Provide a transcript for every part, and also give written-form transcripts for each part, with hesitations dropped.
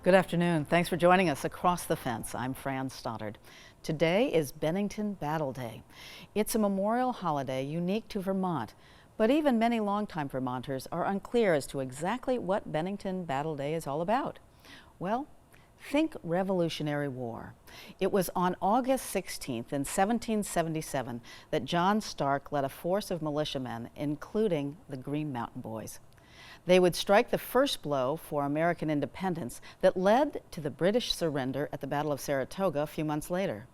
Good afternoon. Thanks for joining us across the fence. I'm Fran Stoddard. Today is Bennington Battle Day. It's a memorial holiday unique to Vermont, but even many longtime Vermonters are unclear as to exactly what Bennington Battle Day is all about. Well, think Revolutionary War. It was on August 16th in 1777 that John Stark led a force of militiamen, including the Green Mountain Boys. They would strike the first blow for American independence that led to the British surrender at the Battle of Saratoga a few months later.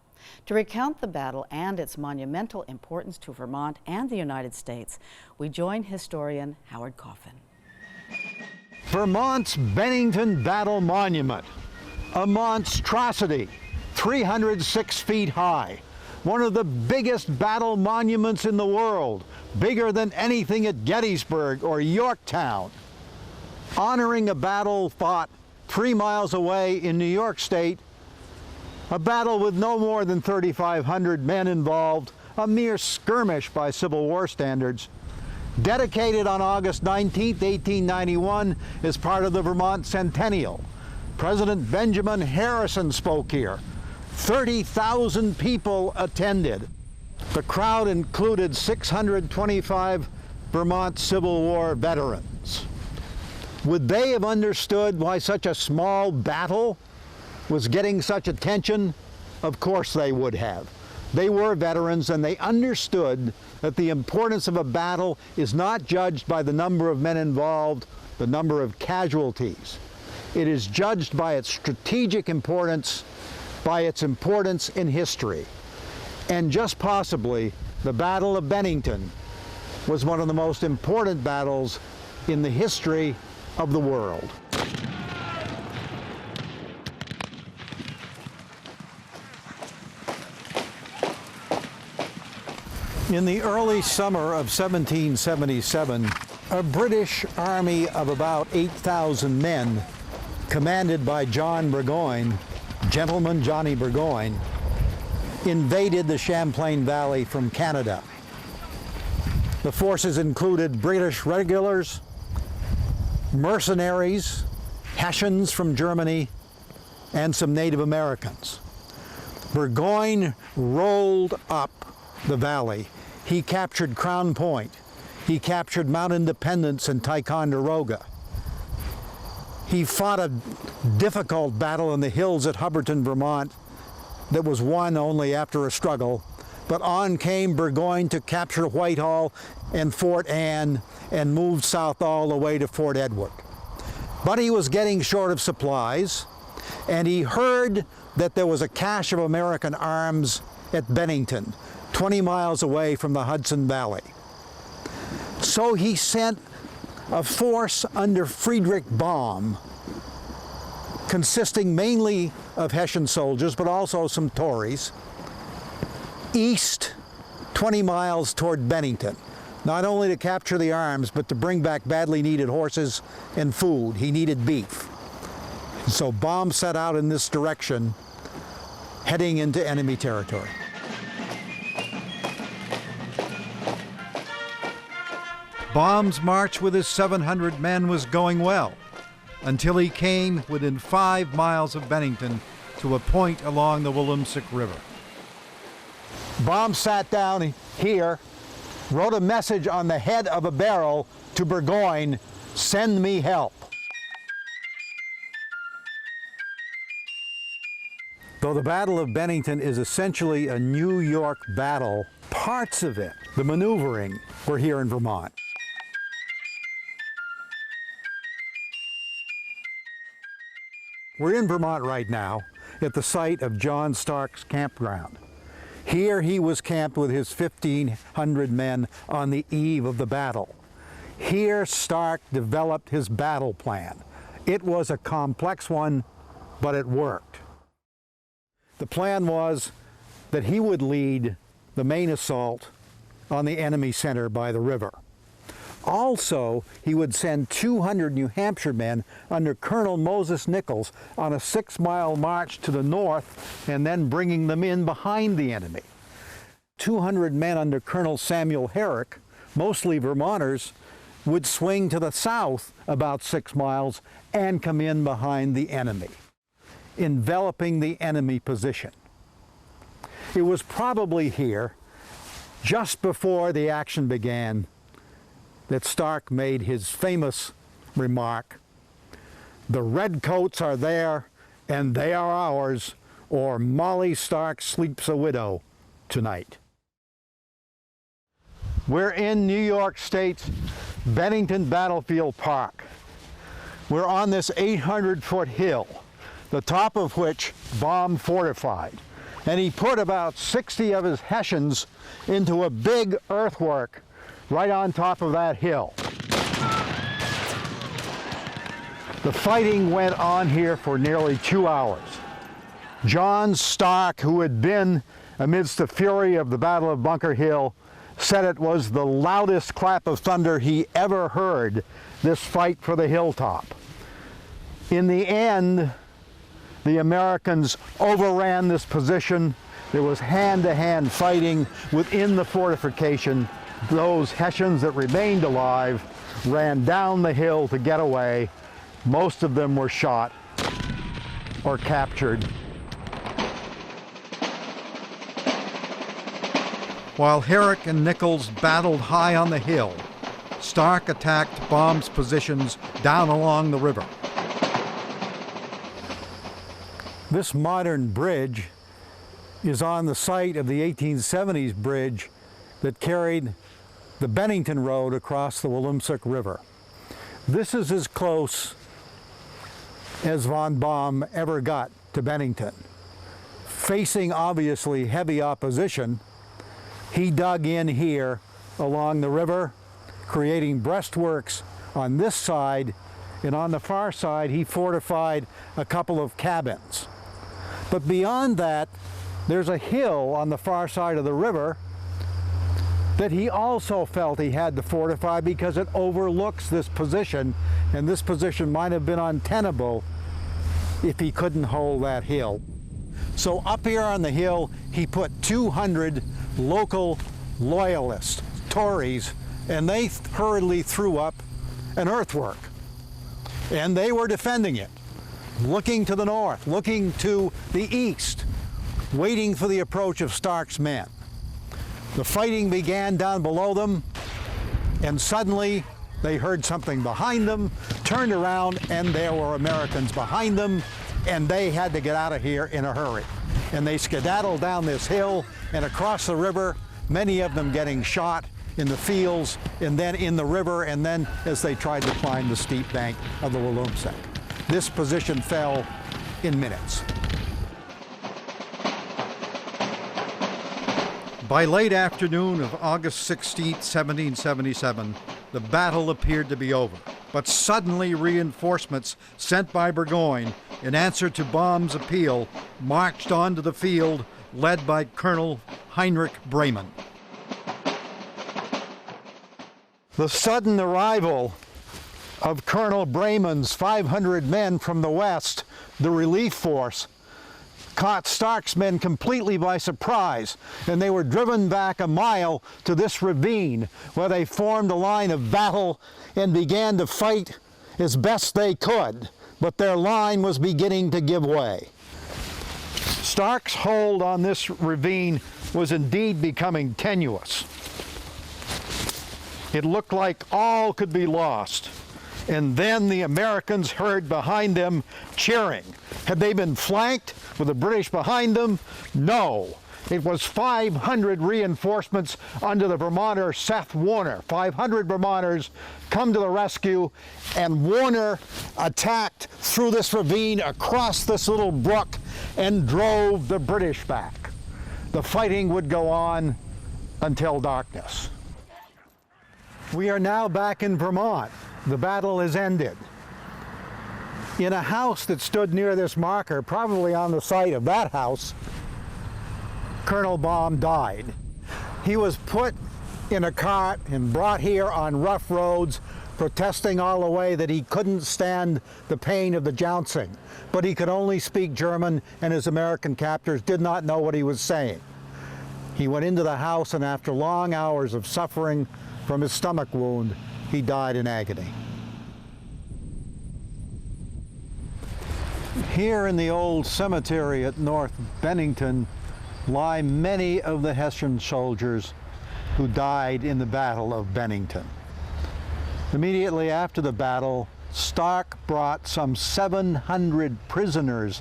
To recount the battle and its monumental importance to Vermont and the United States, we join historian Howard Coffin. Vermont's Bennington Battle Monument, a monstrosity, 306 feet high, one of the biggest battle monuments in the world, bigger than anything at Gettysburg or Yorktown, honoring a battle fought 3 miles away in New York State, a battle with no more than 3,500 men involved, a mere skirmish by Civil War standards, dedicated on August 19, 1891 as part of the Vermont Centennial. President Benjamin Harrison spoke here. 30,000 people attended. The crowd included 625 Vermont Civil War veterans. Would they have understood why such a small battle was getting such attention? Of course they would have. They were veterans and they understood that the importance of a battle is not judged by the number of men involved, the number of casualties. It is judged by its strategic importance, by its importance in history. And just possibly, the Battle of Bennington was one of the most important battles in the history of the world. In the early summer of 1777, a British army of about 8,000 men, commanded by John Burgoyne, Gentleman Johnny Burgoyne, invaded the Champlain Valley from Canada. The forces included British regulars, mercenaries, Hessians from Germany, and some Native Americans. Burgoyne rolled up the valley. He captured Crown Point. He captured Mount Independence and Ticonderoga. He fought a difficult battle in the hills at Hubbardton, Vermont, that was won only after a struggle. But on came Burgoyne to capture Whitehall and Fort Anne and moved south all the way to Fort Edward. But he was getting short of supplies, and he heard that there was a cache of American arms at Bennington, 20 miles away from the Hudson Valley. So he sent a force under Friedrich Baum, consisting mainly of Hessian soldiers, but also some Tories, east 20 miles toward Bennington, not only to capture the arms, but to bring back badly needed horses and food. He needed beef. So Baum set out in this direction, heading into enemy territory. Baum's march with his 700 men was going well, until he came within 5 miles of Bennington to a point along the Willamsick River. Baum sat down here, wrote a message on the head of a barrel to Burgoyne, "Send me help." Though the Battle of Bennington is essentially a New York battle, parts of it, the maneuvering, were here in Vermont. We're in Vermont right now at the site of John Stark's campground. Here he was camped with his 1,500 men on the eve of the battle. Here Stark developed his battle plan. It was a complex one, but it worked. The plan was that he would lead the main assault on the enemy center by the river. Also, he would send 200 New Hampshire men under Colonel Moses Nichols on a 6-mile march to the north and then bringing them in behind the enemy. 200 men under Colonel Samuel Herrick, mostly Vermonters, would swing to the south about 6 miles and come in behind the enemy. enveloping the enemy position. It was probably here, just before the action began, that Stark made his famous remark, "The redcoats are there, and they are ours, or Molly Stark sleeps a widow tonight." We're in New York State's Bennington Battlefield Park. We're on this 800-foot hill, the top of which Baum fortified. And he put about 60 of his Hessians into a big earthwork right on top of that hill. The fighting went on here for nearly 2 hours. John Stark, who had been amidst the fury of the Battle of Bunker Hill, said it was the loudest clap of thunder he ever heard, this fight for the hilltop. In the end, the Americans overran this position. There was hand-to-hand fighting within the fortification. Those Hessians that remained alive ran down the hill to get away. Most of them were shot or captured. While Herrick and Nichols battled high on the hill, Stark attacked Baum's positions down along the river. This modern bridge is on the site of the 1870s bridge that carried the Bennington Road across the Williamsook River. This is as close as von Baum ever got to Bennington. Facing obviously heavy opposition, he dug in here along the river, creating breastworks on this side, and on the far side he fortified a couple of cabins. But beyond that, there's a hill on the far side of the river that he also felt he had to fortify because it overlooks this position, and this position might have been untenable if he couldn't hold that hill. So up here on the hill, he put 200 local loyalists, Tories, and they hurriedly threw up an earthwork. And they were defending it, looking to the north, looking to the east, waiting for the approach of Stark's men. The fighting began down below them, and suddenly they heard something behind them, turned around, and there were Americans behind them, and they had to get out of here in a hurry. And they skedaddled down this hill and across the river, many of them getting shot in the fields and then in the river, and then as they tried to climb the steep bank of the Williamsook. This position fell in minutes. By late afternoon of August 16, 1777, the battle appeared to be over. But suddenly reinforcements sent by Burgoyne in answer to Baum's appeal marched onto the field, led by Colonel Heinrich Bremen. The sudden arrival of Colonel Bremen's 500 men from the west, the relief force, caught Stark's men completely by surprise, and they were driven back a mile to this ravine where they formed a line of battle and began to fight as best they could, but their line was beginning to give way. Stark's hold on this ravine was indeed becoming tenuous. It looked like all could be lost. And then the Americans heard behind them cheering. Had they been flanked with the British behind them? No. It was 500 reinforcements under the Vermonter Seth Warner. 500 Vermonters come to the rescue, and Warner attacked through this ravine across this little brook and drove the British back. The fighting would go on until darkness. We are now back in Vermont. The battle is ended. In a house that stood near this marker, probably on the site of that house, Colonel Baum died. He was put in a cart and brought here on rough roads, protesting all the way that he couldn't stand the pain of the jouncing. But he could only speak German, and his American captors did not know what he was saying. He went into the house, and after long hours of suffering from his stomach wound, he died in agony. Here in the old cemetery at North Bennington lie many of the Hessian soldiers who died in the Battle of Bennington. Immediately after the battle, Stark brought some 700 prisoners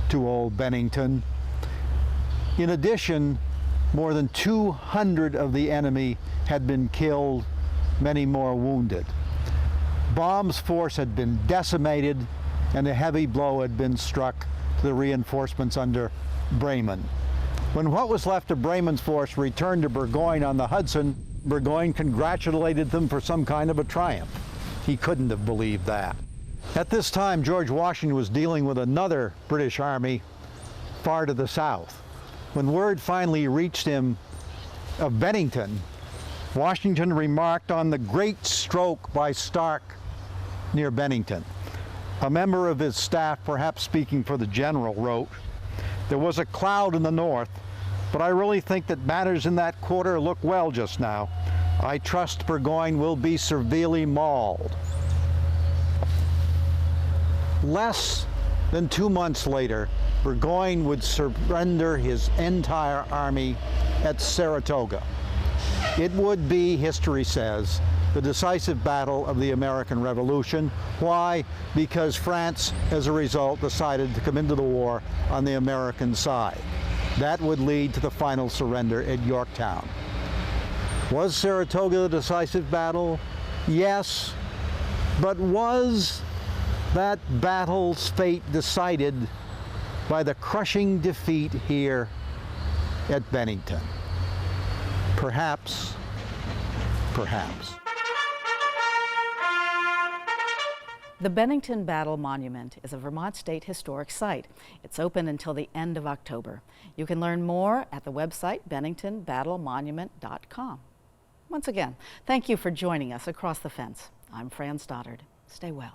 to old Bennington. In addition, more than 200 of the enemy had been killed, many more wounded. Baum's force had been decimated, and a heavy blow had been struck to the reinforcements under Bremen. When what was left of Bremen's force returned to Burgoyne on the Hudson, Burgoyne congratulated them for some kind of a triumph. He couldn't have believed that. At this time, George Washington was dealing with another British army far to the south. When word finally reached him of Bennington, Washington remarked on the great stroke by Stark near Bennington. A member of his staff, perhaps speaking for the general, wrote, "There was a cloud in the north, but I really think that matters in that quarter look well just now. I trust Burgoyne will be severely mauled." Less than 2 months later, Burgoyne would surrender his entire army at Saratoga. It would be, history says, the decisive battle of the American Revolution. Why? Because France, as a result, decided to come into the war on the American side. That would lead to the final surrender at Yorktown. Was Saratoga the decisive battle? Yes, but was that battle's fate decided by the crushing defeat here at Bennington? Perhaps, perhaps. The Bennington Battle Monument is a Vermont State Historic Site. It's open until the end of October. You can learn more at the website benningtonbattlemonument.com. Once again, thank you for joining us across the fence. I'm Fran Stoddard. Stay well.